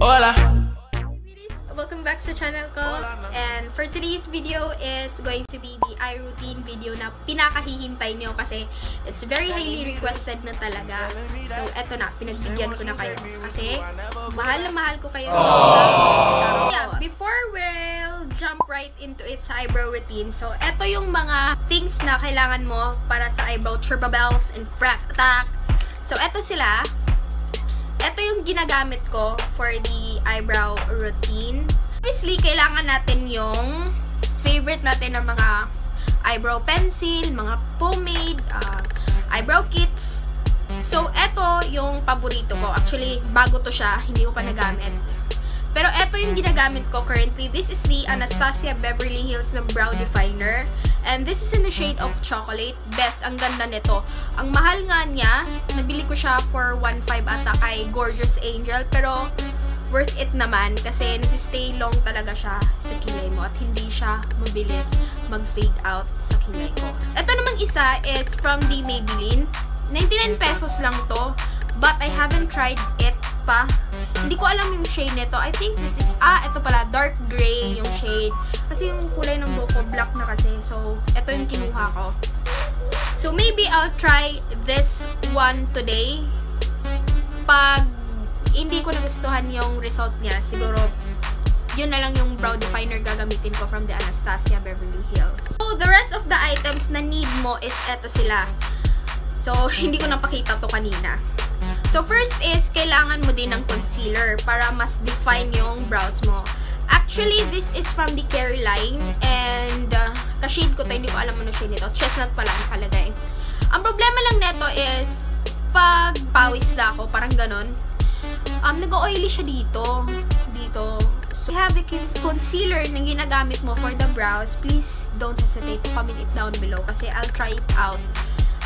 Hola. Welcome back sa channel ko, and for today's video is going to be the eye routine video na pinakahihintay nyo kasi it's very highly requested na talaga. So eto na, pinagbigyan ko na kayo kasi mahal na mahal ko kayo sa yeah, before we'll jump right into its eyebrow routine, so eto yung mga things na kailangan mo para sa eyebrow turbo bells and frack attack. So eto sila. Ito yung ginagamit ko for the eyebrow routine. Obviously, kailangan natin yung favorite natin na mga eyebrow pencil, mga pomade, eyebrow kits. So, ito yung paborito ko. Actually, bago to siya. Hindi ko pa nagamit. Pero ito yung ginagamit ko currently. This is the Anastasia Beverly Hills na Brow Definer. And this is in the shade of chocolate. Best, ang ganda nito. Ang mahal nga niya, nabili ko siya for 1.5 ata kay Gorgeous Angel. Pero worth it naman kasi nag-stay long talaga siya sa kilay mo at hindi siya mabilis mag-fade out sa kilay ko. Ito namang isa is from the Maybelline. 99 pesos lang to. But I haven't tried it pa. Hindi ko alam yung shade nito. I think this is, ito pala, dark gray yung shade. Kasi yung kulay ng buhok ko, black na kasi. So, ito yung kinuha ko. So, maybe I'll try this one today. Pag hindi ko nagustuhan yung result niya, siguro, yun na lang yung brow definer gagamitin ko from the Anastasia Beverly Hills. So, the rest of the items na need mo is eto sila. So, hindi ko napakita to kanina. So, first is, kailangan mo din ng concealer para mas define yung brows mo. Actually, this is from the Careline and ka-shade ko to, hindi ko alam ano shade nito. Chestnut pala nakalagay. Ang problema lang neto is, pag pawis na ako, parang ganon, nag-oily siya dito. So, if you have the concealer na ginagamit mo for the brows, please don't hesitate to comment it down below kasi I'll try it out.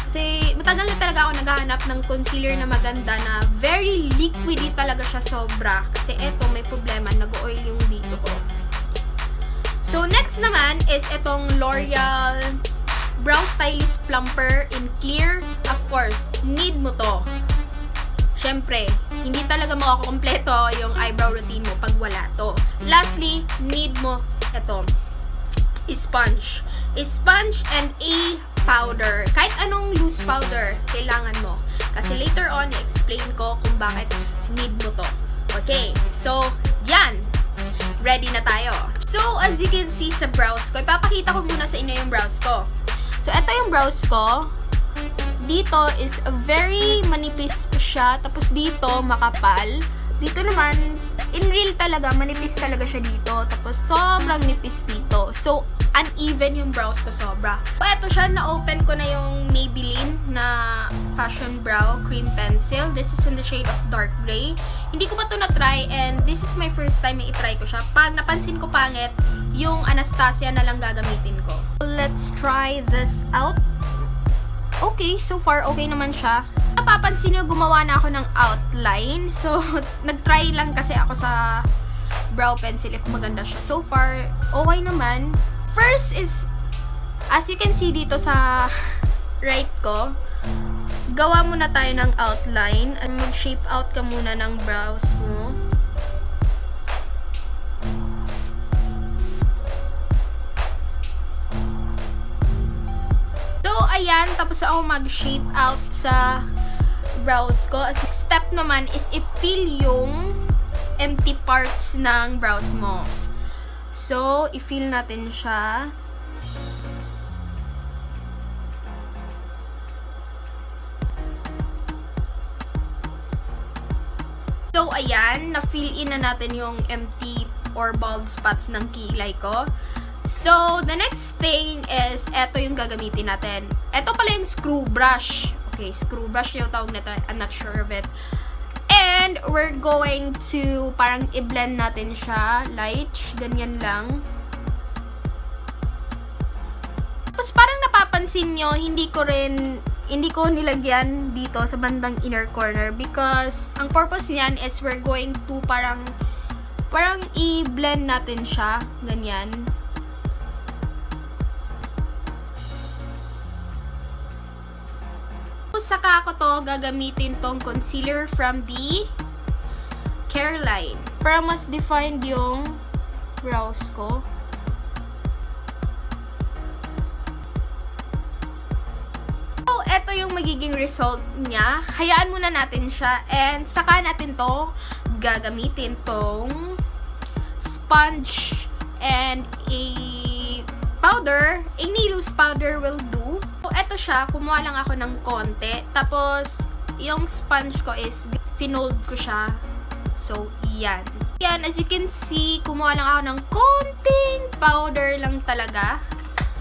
Kasi matagal na talaga ako naghahanap ng concealer na maganda na very liquidy talaga siya sobra. Kasi eto may problema, nag-oil yung dito ko. So next naman is itong L'Oreal Brow Stylist Plumper in Clear. Of course, need mo to. Syempre, hindi talaga makakompleto yung eyebrow routine mo pag wala to. Lastly, need mo ito. Sponge. Sponge and a powder. Kahit anong loose powder, kailangan mo. Kasi later on, i-explain ko kung bakit need mo to. Okay, so, yan. Ready na tayo. So, as you can see sa brows ko, ipapakita ko muna sa inyo yung brows ko. So, ito yung brows ko. Dito is very manipis siya. Tapos dito, makapal. Dito naman, in real talaga, manipis talaga siya dito. Tapos, sobrang nipis dito. So, uneven yung brows ko sobra. So, eto siya, na-open ko na yung Maybelline na Fashion Brow Cream Pencil. This is in the shade of dark gray. Hindi ko pa ito na-try and this is my first time na i-try ko siya. Pag napansin ko pangit, yung Anastasia na lang gagamitin ko. Let's try this out. Okay, so far okay naman siya. Napapansin nyo, gumawa na ako ng outline. So, nag-try lang kasi ako sa brow pencil if maganda siya. So far, okay naman. First is, as you can see dito sa right ko, gawa muna tayo ng outline. At mag-shape out ka muna ng brows mo. So, ayan. Tapos ako mag-shape out sa brows ko. Step naman is i-fill yung empty parts ng brows mo. So, i-fill natin siya. So, ayan. Na-fill in na natin yung empty or bald spots ng kilay ko. So, the next thing is, eto yung gagamitin natin. Eto pala yung screw brush. Okay, screw brush yung tawag nito. I'm not sure of it. And we're going to parang i-blend natin siya. Light. Ganyan lang. Tapos parang napapansin nyo, hindi ko nilagyan dito sa bandang inner corner because ang purpose niyan is we're going to parang i-blend natin siya. Ganyan. Saka ko to gagamitin tong concealer from the Careline. Para mas defined yung brows ko. So, eto yung magiging result niya. Hayaan muna natin siya. And saka natin to gagamitin tong sponge and a powder. A loose powder will do. So, eto siya. Kumuha lang ako ng konti. Tapos, yung sponge ko is finold ko siya. So, yan. Yan, as you can see, kumuha lang ako ng konting powder lang talaga.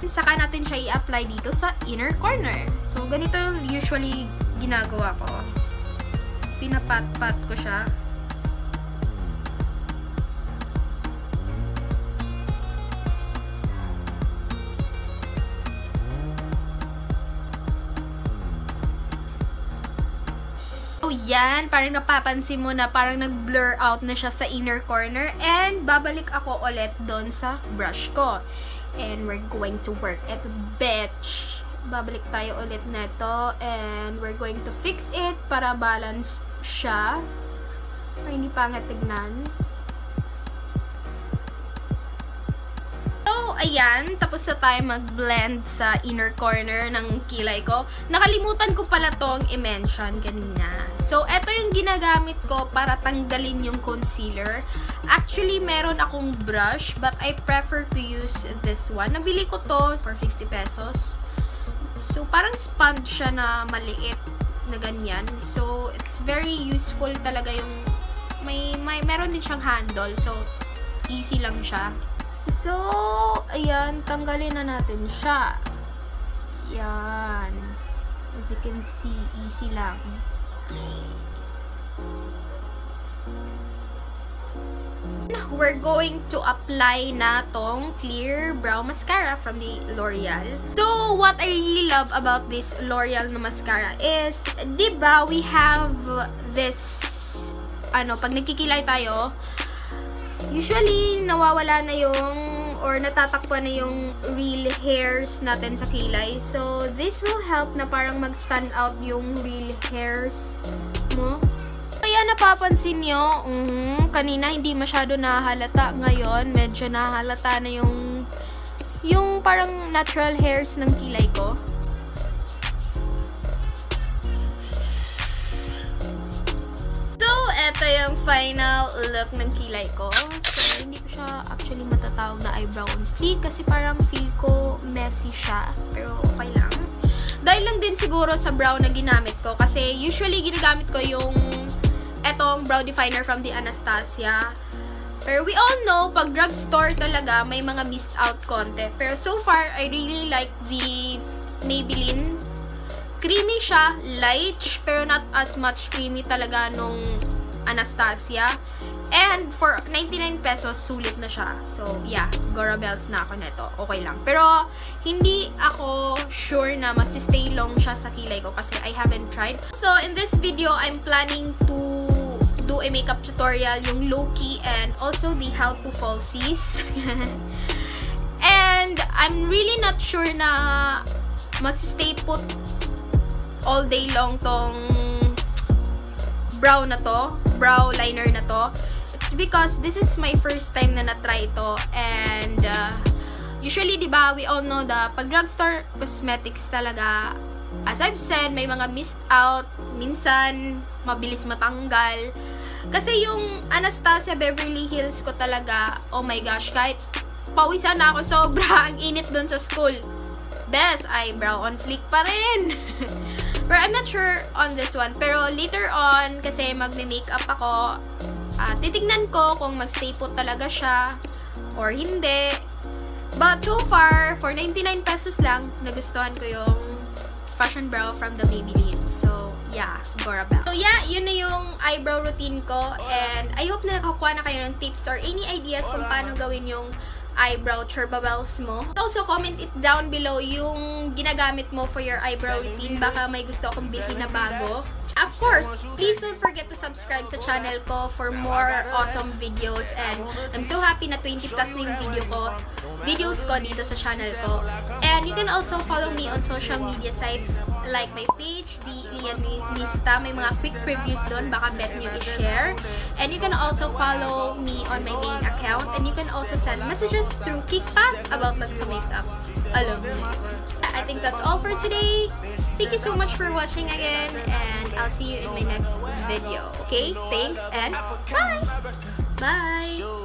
Saka natin siya i-apply dito sa inner corner. So, ganito yung usually ginagawa ko. Pinapat-pat ko siya. So, yan. Parang napapansin mo na parang nag-blur out na siya sa inner corner. And, babalik ako ulit doon sa brush ko. And, we're going to work it, bitch. Babalik tayo ulit na ito. And, we're going to fix it para balance siya. Para hindi pangit tignan. So, ayan. Tapos na tayo mag-blend sa inner corner ng kilay ko. Nakalimutan ko pala tong i-mention kanina. So, eto yung ginagamit ko para tanggalin yung concealer. Actually, meron akong brush, but I prefer to use this one. Nabili ko to for 50 pesos. So, parang sponge siya na maliit na ganyan. So, it's very useful talaga yung meron din siyang handle. So, easy lang siya. So, ayan, tanggalin na natin siya. Yan. As you can see, easy lang. We're going to apply na tong clear brow mascara from the L'Oreal. So, what I really love about this L'Oreal na mascara is, diba, we have this, pag nagkikilay tayo, usually, nawawala na yung, or natatakpan na yung real hairs natin sa kilay. So, this will help na parang mag-stand out yung real hairs mo. Kaya napapansin nyo, kanina hindi masyado nahalata. Ngayon, medyo nahalata na yung parang natural hairs ng kilay ko. So, eto yung final look ng kilay ko. So, hindi ko siya actually matatawag na eyebrow on fleek kasi parang feel ko messy siya. Pero okay lang. Dahil lang din siguro sa brow na ginamit ko kasi usually ginagamit ko yung etong brow definer from the Anastasia. Pero we all know, pag drugstore talaga, may mga missed out konti. Pero so far, I really like the Maybelline. Creamy siya, light, pero not as much creamy talaga nung Anastasia. And for 99 pesos, sulit na siya. So, yeah, Gorabels na ako neto. Okay lang. Pero, hindi ako sure na magsistay long siya sa kilay ko kasi I haven't tried. So, in this video, I'm planning to do a makeup tutorial, yung low-key and also the how to falsies. And, I'm really not sure na magsistay put all day long tong brow na to, brow liner na to. It's because this is my first time na na-try ito. And, usually, diba, we all know the pag drugstore cosmetics talaga, as I've said, may mga missed out, minsan, mabilis matanggal. Kasi yung Anastasia Beverly Hills ko talaga, oh my gosh, kahit pawisan na ako sobra, ang init dun sa school. Best, eyebrow on fleek pa rin. Pero I'm not sure on this one. Pero later on, kasi magme-makeup ako, titignan ko kung mag-stay put talaga siya or hindi. But so far, for 99 pesos lang, nagustuhan ko yung fashion brow from the Maybelline. So, yeah, Gorabel. So, yeah, yun na yung eyebrow routine ko. And I hope na nakakuha na kayo ng tips or any ideas kung paano gawin yung eyebrow churbabels mo. Also, comment it down below yung ginagamit mo for your eyebrow routine. Baka may gusto akong bilhin na bago. Of course, please don't forget to subscribe sa channel ko for more awesome videos. And I'm so happy na 20 plus na yung videos ko dito sa channel ko. And you can also follow me on social media sites like my page, the Fashionista. May mga quick previews doon. Baka bet nyo i-share. And you can also follow me on my main account. And you can also send messages through Kickback about lang sa makeup. Alam mo na yun. I think that's all for today. Thank you so much for watching again. And I'll see you in my next video. Okay? Thanks and bye! Bye!